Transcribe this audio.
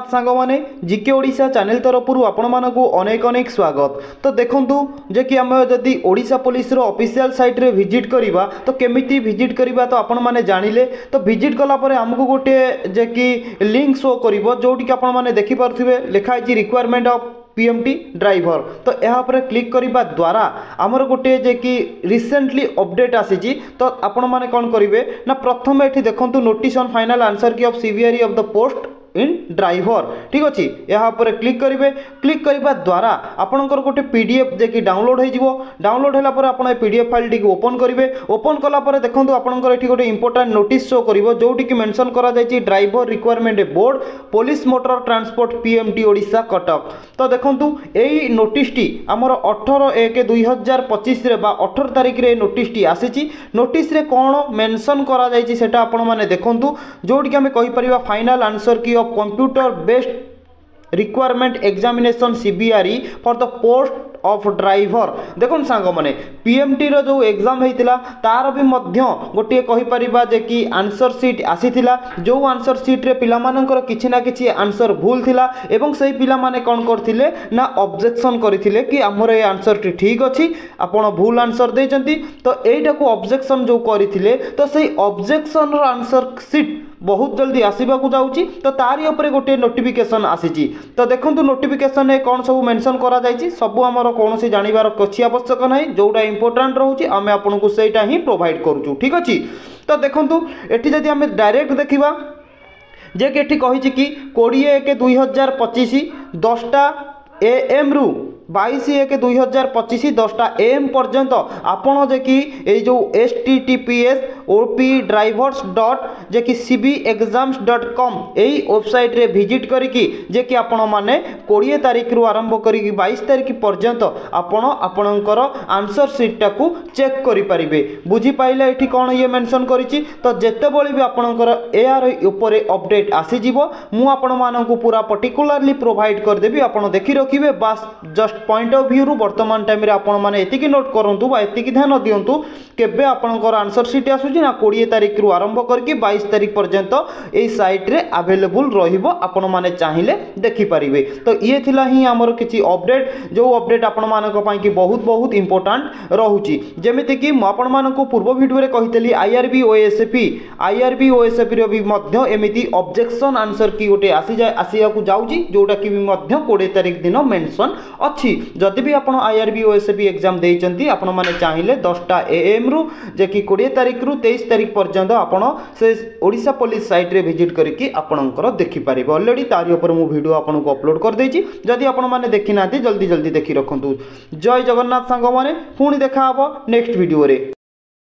सांग मैंने जिके ओडिशा चैनल तरफ आपण मानक अनेक अनेक स्वागत। तो देखु जे कि आम जदि ओडिशा पुलिस ऑफिशियल साइट रे विजिट करवा तो केमिति विजिट करवा तो आपण माने जानिले। तो विजिट कला परे हमको गोटे जे कि लिंक शो करिवो जोटी कि आपण माने देखि पारथिबे लिखा है रिक्वायरमेंट ऑफ पीएमटी ड्राइवर। तो यहाँ पर क्लिक करने द्वारा आमर गोटे जे कि रिसेंटली अपडेट आसी तो आपण माने कौन करेंगे ना प्रथम ये देखो notice on final answer key of CVRE of the post in driver. ठीक अच्छे यहाँ पर क्लिक करेंगे। क्लिक करने द्वारा आपंकर गोटे पीडीएफ जे कि डाउनलोड हो डाउनलोड होगा आप पीडीएफ फाइल टी ओपन करेंगे। ओपन कलापर देखो आपंकर ये गोटे इंपोर्टाट नोटिस शो कर जोटी कि मेंशन करा जायछि driver requirement board police motor transport PMT Odisha Cuttack. तो देखो यही नोटिस टी आमर 18/1/2025 रे 18 तारिख रे नोटिस टी आसी। नोटिस रे कौन मेंशन करा जायछि सेटा आपण माने देखंतु जोटी कि आमे कहि परिबा final answer key of computer based requirement examination CBRE for the post of driver. देखो सांग मैंने पीएमटी रो जो एग्जाम होता तार भी गोटे कहीपर जे कि आंसर सीट आसीथिला जो आंसर सीट रे पिला मानकर किछि ना किछि आंसर भूल थिला एवं सही पिला माने कौन करथिले ना ऑब्जेक्शन करथिले कि हमर ए आंसर टी ठीक अछि आपण भूल आंसर देचंती। तो एटा को ऑब्जेक्शन जो करथिले तो सही ऑब्जेक्शन रो आंसर सीट बहुत जल्दी आसवा जाऊँगी। तो तारी उपरे गोटे नोटिफिकेशन आसी। तो देखो नोटिफिकेशन में कौन सब मेंशन करा जायछि सबू आमर कौन सी जानवर किसी आवश्यक ना जोटा इंपोर्टाट रोचे आम आपको सहीटा ही प्रोवाइड करूँ। ठीक अच्छे तो देखो ये जदि आम डायरेक्ट देखा जे कि कही कि 20/1/2025 10टा AM रु 22/1/2025 10टा AM पर्यंत आपण जे कि ये जो https://opdrivers. जे कि cbexams.com यही वेबसाइट रे विजिट करिकी जे कि आपण माने 20 तारिख रु आरंभ करिकी 22 तारिख पर्यंत आपण आपणकर आंसर सीट टाकू चेक करि परिबे। बुझी पाइले एठी कोन ये मेंशन करिछि। तो जेते बळी भी आपणकर एआर ऊपर अपडेट आसी जीवो मु आपण मानकू पूरा पर्टिकुलरली प्रोवाइड कर देबी आपण देखि रखिबे। बस जस्ट पॉइंट ऑफ व्यू रु वर्तमान टाइम रे आपण माने एतिकी नोट करंतु बा एतिकी ध्यान दियंतु केबे आपणकर आंसर सीट आसुछि ना 20 तारिख रु आरंभ करके 22 तारिख पर्यंत ए साइट रे अवेलेबल रहिबो आपण माने चाहिए देखि परिबे। तो ये थिला ही हमर किछि अपडेट जो अपडेट आपण मानक पई कि बहुत बहुत इंपोर्टेंट रहउछि। जेमिति कि म आपण मानक पूर्व वीडियो रे कहितली आईआरबी ओएसएपी रो भी मध्य एमिति ऑब्जेक्शन आंसर की गोटे आसिया को जाउछि जोटा कि भी मध्य 20 तारिख दिन मेंशन अच्छी। जदि भी आपण आईआरबी ओएसएपी एग्जाम देइचंती आपण माने चाहिए 10टा AM रु जे कि 20 तारिख रु 23 तारिख पर्यंत आपण से ओडिशा पुलिस साइट रे विजिट करके आपणकर देखि पारिबे। ऑलरेडी तारी ऊपर मु वीडियो आपनको अपलोड कर देछि जदि आपण माने देखि नाथि जल्दी जल्दी देखि रखंतु। जय जगन्नाथ सांग माने पुणी देखा हबो नेक्स्ट वीडियो रे।